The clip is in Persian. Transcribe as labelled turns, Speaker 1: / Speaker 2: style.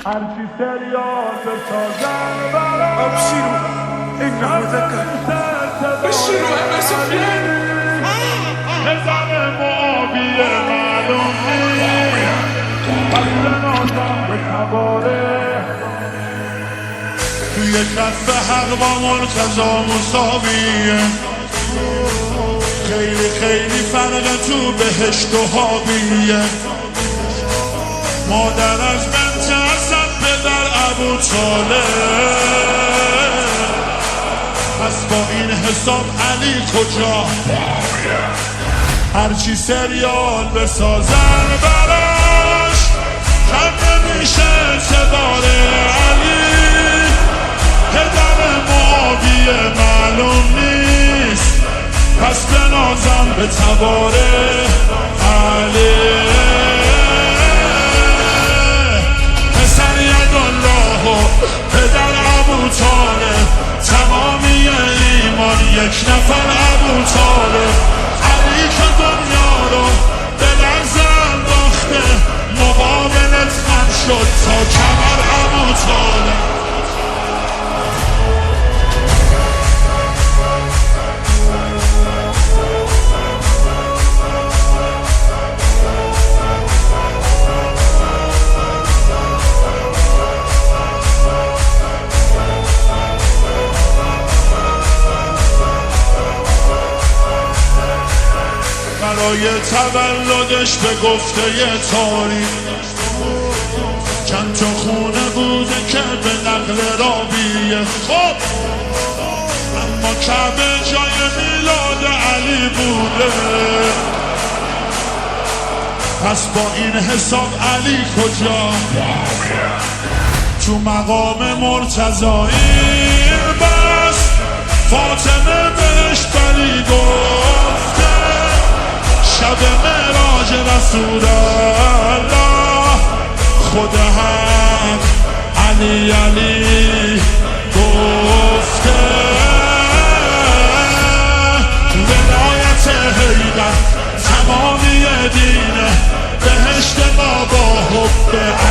Speaker 1: هرچی سریال بسازن برام
Speaker 2: ابشروا انه ذكر بشروا ابا سفيان
Speaker 1: نظام معاویه معلوم نیست قلب نازم به تباره توی کف حق با مرتضی مساویه خیلی خیلی فرق تو بهشت و حاویه مادر از بنت حسن پدر ابوطالب پس با این حساب علی کجا هرچی سریال بسازن براش کم نمیشه اعتبار علی پدر معاویه معلوم نیست پس بنازم به تبار علی پدر ابوطالب تمامی ایمان یک نفر ابوطالب علی که دنیا رو به لرز انداخته مقابلت خم شد تا کمر ابوطالب برای تولدش به گفته تاریخ چند تا خونه بوده که به نقل رابیه خب اما کعبه جای میلاد علی بوده پس با این حساب علی کجا تو مقام مرتضایی بس فاطمه بهش بلی گفته شب معراج رسول الله خود هم علی علی گفته ولایت حیدر تمامی دینه بهشت ما با حب